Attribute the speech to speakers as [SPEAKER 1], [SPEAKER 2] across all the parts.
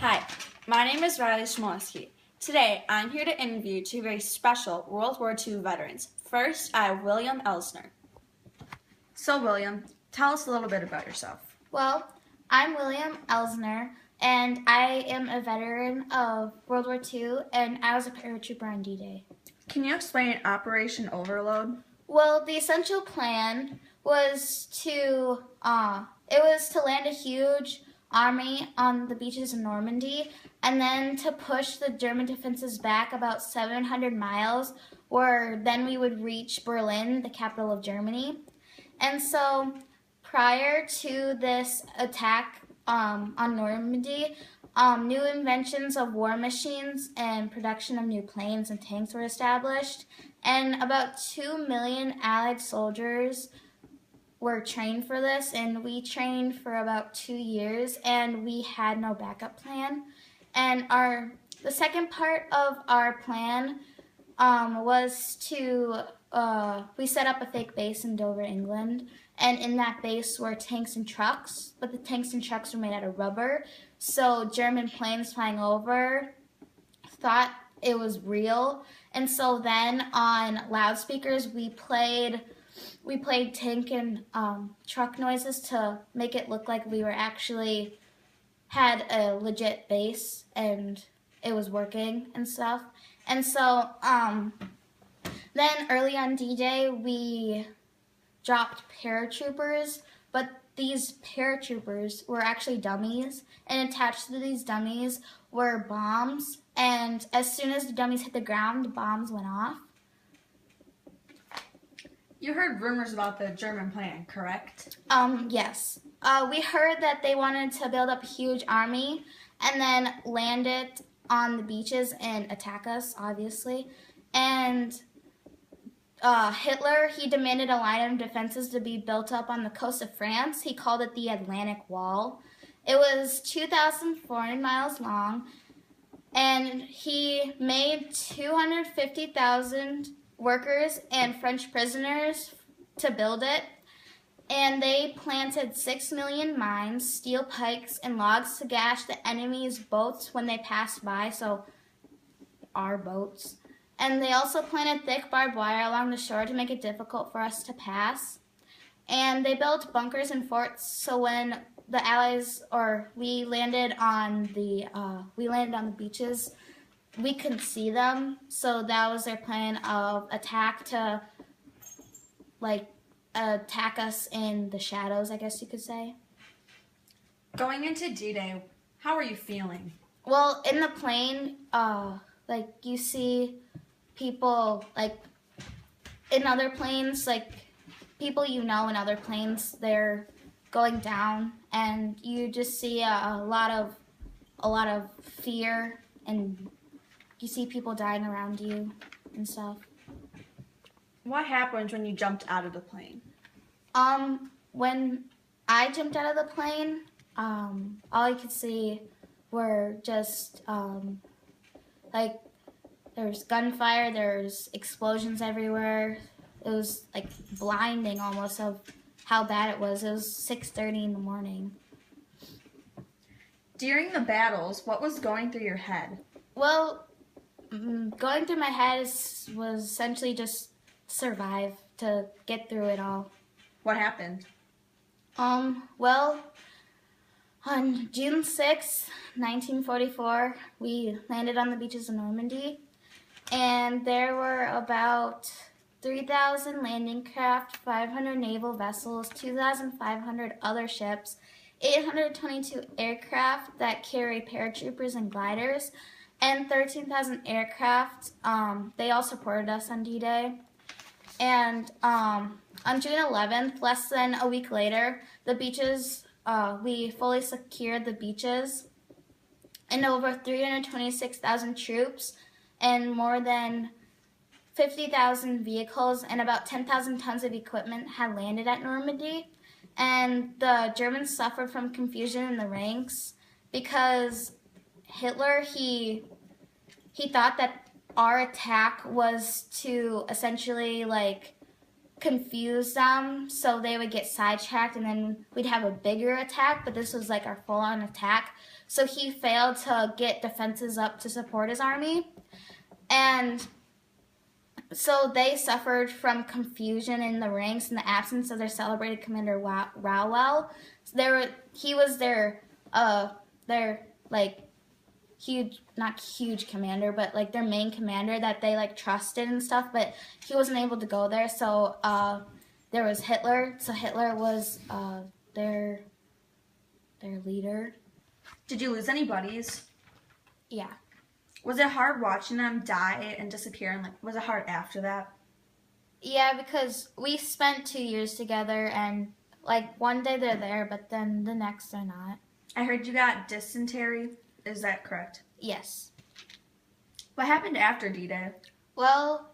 [SPEAKER 1] Hi, my name is WarII Smolsky. Today, I'm here to interview two very special World War II veterans. First, I have William Elsner. So, William, tell us a little bit about yourself.
[SPEAKER 2] Well, I'm William Elsner, and I am a veteran of World War II, and I was a paratrooper on D-Day.
[SPEAKER 1] Can you explain Operation Overload?
[SPEAKER 2] Well, the essential plan was to land a huge army on the beaches of Normandy, and then to push the German defenses back about 700 miles, where then we would reach Berlin, the capital of Germany. And so, prior to this attack on Normandy, new inventions of war machines and production of new planes and tanks were established, and about 2 million Allied soldiers were trained for this, and we trained for about 2 years, and we had no backup plan. And the second part of our plan was to we set up a fake base in Dover, England, and in that base were tanks and trucks, but the tanks and trucks were made out of rubber, so German planes flying over thought it was real, and so then on loudspeakers we played tank and truck noises to make it look like we were actually had a legit base and it was working and stuff. And so then early on D-Day, we dropped paratroopers, but these paratroopers were actually dummies, and attached to these dummies were bombs, and as soon as the dummies hit the ground, the bombs went off.
[SPEAKER 1] You heard rumors about the German plan, correct?
[SPEAKER 2] Yes. We heard that they wanted to build up a huge army and then land it on the beaches and attack us, obviously. And Hitler, he demanded a line of defenses to be built up on the coast of France. He called it the Atlantic Wall. It was 2,400 miles long, and he made 250,000 workers and French prisoners to build it. And they planted 6 million mines, steel pikes, and logs to gash the enemy's boats when they passed by, so our boats. And they also planted thick barbed wire along the shore to make it difficult for us to pass. And they built bunkers and forts, so when the Allies, or we landed on the beaches, we couldn't see them. So that was their plan of attack to, attack us in the shadows, I guess you could say.
[SPEAKER 1] Going into D-Day, how are you feeling?
[SPEAKER 2] Well, in the plane, you see people, in other planes, people you know in other planes, they're going down, and you just see a lot of fear, and you see people dying around you and stuff.
[SPEAKER 1] What happened when you jumped out of the plane?
[SPEAKER 2] When I jumped out of the plane, all I could see were just, there's gunfire, there's explosions everywhere. It was, blinding almost of how bad it was. It was 6:30 in the morning.
[SPEAKER 1] During the battles, what was going through your head?
[SPEAKER 2] Well, going through my head was essentially just survive, to get through it all.
[SPEAKER 1] What happened?
[SPEAKER 2] Well, on June 6, 1944, we landed on the beaches of Normandy, and there were about 3,000 landing craft, 500 naval vessels, 2,500 other ships, 822 aircraft that carry paratroopers and gliders, and 13,000 aircraft. They all supported us on D-Day. And on June 11th, less than a week later, the beaches, we fully secured the beaches, and over 326,000 troops and more than 50,000 vehicles and about 10,000 tons of equipment had landed at Normandy. And the Germans suffered from confusion in the ranks because Hitler, he thought that our attack was to essentially confuse them so they would get sidetracked, and then we'd have a bigger attack, but this was like our full-on attack. So he failed to get defenses up to support his army, and so they suffered from confusion in the ranks in the absence of their celebrated commander WarII. He was their like huge, not huge commander, but like their main commander that they like trusted and stuff. But he wasn't able to go there, so there was Hitler. So Hitler was their leader.
[SPEAKER 1] Did you lose any buddies?
[SPEAKER 2] Yeah.
[SPEAKER 1] Was it hard watching them die and disappear, and like was it hard after that?
[SPEAKER 2] Yeah, because we spent 2 years together, and like one day they're there, but then the next they're not.
[SPEAKER 1] I heard you got dysentery. Is that correct?
[SPEAKER 2] Yes.
[SPEAKER 1] What happened after D-Day?
[SPEAKER 2] Well,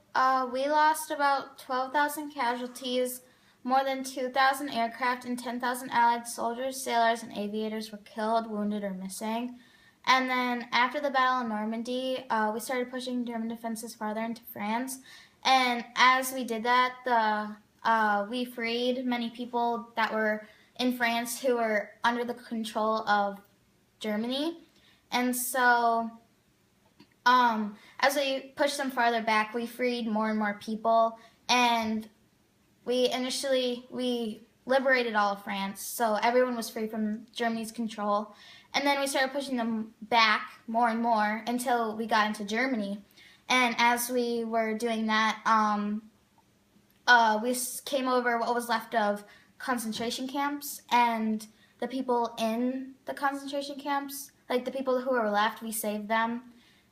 [SPEAKER 2] we lost about 12,000 casualties, more than 2,000 aircraft, and 10,000 Allied soldiers, sailors, and aviators were killed, wounded, or missing. And then after the Battle of Normandy, we started pushing German defenses farther into France. And as we did that, we freed many people that were in France who were under the control of Germany. And so as we pushed them farther back, we freed more and more people. And we liberated all of France, so everyone was free from Germany's control. And then we started pushing them back more and more until we got into Germany. And as we were doing that, we came over what was left of concentration camps, and the people in the concentration camps, like the people who were left, we saved them,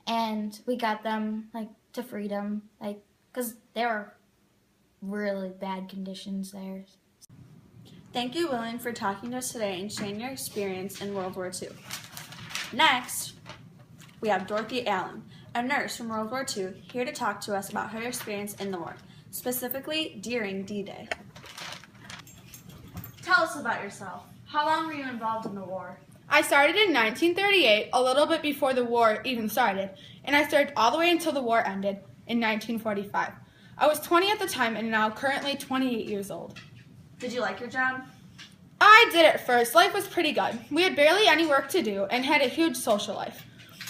[SPEAKER 2] and we got them like to freedom, like because they were really bad conditions there.
[SPEAKER 1] Thank you, William, for talking to us today and sharing your experience in World War II. Next, we have Dorothy Allen, a nurse from World War II, here to talk to us about her experience in the war, specifically during D-Day. Tell us about yourself. How long were you involved in the war?
[SPEAKER 3] I started in 1938, a little bit before the war even started, and I served all the way until the war ended in 1945. I was 20 at the time and now currently 28 years old.
[SPEAKER 1] Did you like your job?
[SPEAKER 3] I did at first. Life was pretty good. We had barely any work to do and had a huge social life.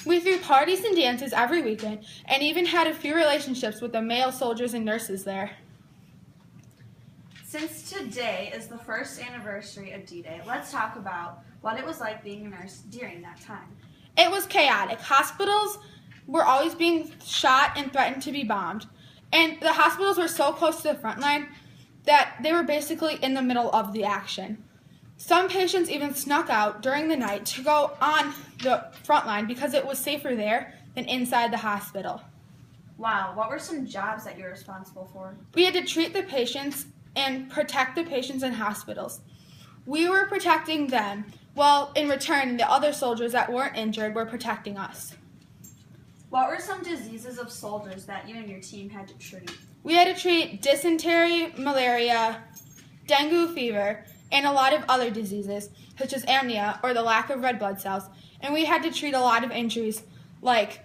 [SPEAKER 3] We threw parties and dances every weekend and even had a few relationships with the male soldiers and nurses there.
[SPEAKER 1] Since today is the first anniversary of D-Day, let's talk about what it was like being a nurse during that time.
[SPEAKER 3] It was chaotic. Hospitals were always being shot and threatened to be bombed. And the hospitals were so close to the front line that they were basically in the middle of the action. Some patients even snuck out during the night to go on the front line because it was safer there than inside the hospital.
[SPEAKER 1] Wow, what were some jobs that you're responsible for?
[SPEAKER 3] We had to treat the patients and protect the patients in hospitals. We were protecting them, while in return the other soldiers that weren't injured were protecting us.
[SPEAKER 1] What were some diseases of soldiers that you and your team had to treat?
[SPEAKER 3] We had to treat dysentery, malaria, dengue fever, and a lot of other diseases, such as anemia or the lack of red blood cells. And we had to treat a lot of injuries, like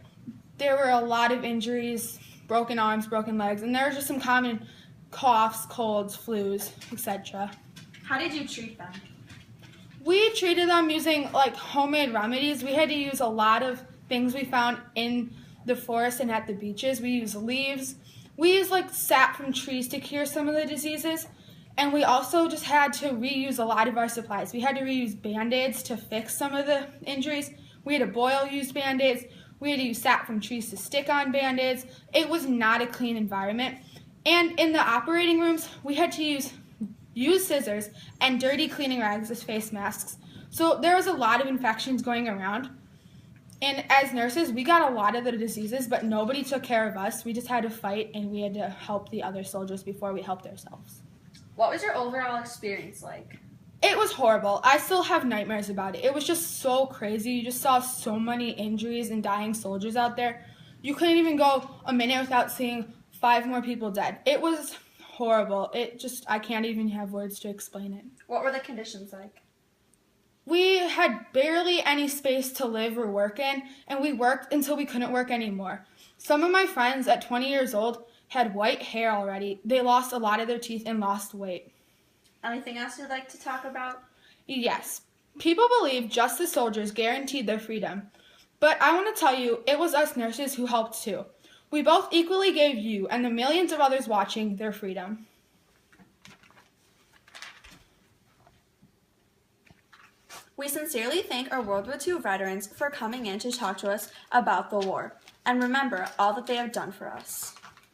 [SPEAKER 3] there were a lot of injuries, broken arms, broken legs, and there were just some common coughs, colds, flus, etc.
[SPEAKER 1] How did you treat them?
[SPEAKER 3] We treated them using like homemade remedies. We had to use a lot of things we found in the forest and at the beaches. We used leaves. We used like sap from trees to cure some of the diseases. And we also just had to reuse a lot of our supplies. We had to reuse Band-Aids to fix some of the injuries. We had to boil used Band-Aids. We had to use sap from trees to stick on Band-Aids. It was not a clean environment. And in the operating rooms, we had to use scissors and dirty cleaning rags as face masks. So there was a lot of infections going around. And as nurses, we got a lot of the diseases, but nobody took care of us. We just had to fight, and we had to help the other soldiers before we helped ourselves.
[SPEAKER 1] What was your overall experience like?
[SPEAKER 3] It was horrible. I still have nightmares about it. It was just so crazy. You just saw so many injuries and dying soldiers out there. You couldn't even go a minute without seeing 5 more people dead. It was horrible. I can't even have words to explain it.
[SPEAKER 1] What were the conditions like?
[SPEAKER 3] We had barely any space to live or work in, and we worked until we couldn't work anymore. Some of my friends at 20 years old had white hair already. They lost a lot of their teeth and lost weight.
[SPEAKER 1] Anything else you'd like to talk about?
[SPEAKER 3] Yes, people believe just the soldiers guaranteed their freedom. But I want to tell you, it was us nurses who helped too. We both equally gave you and the millions of others watching their freedom.
[SPEAKER 1] We sincerely thank our World War II veterans for coming in to talk to us about the war. And remember all that they have done for us.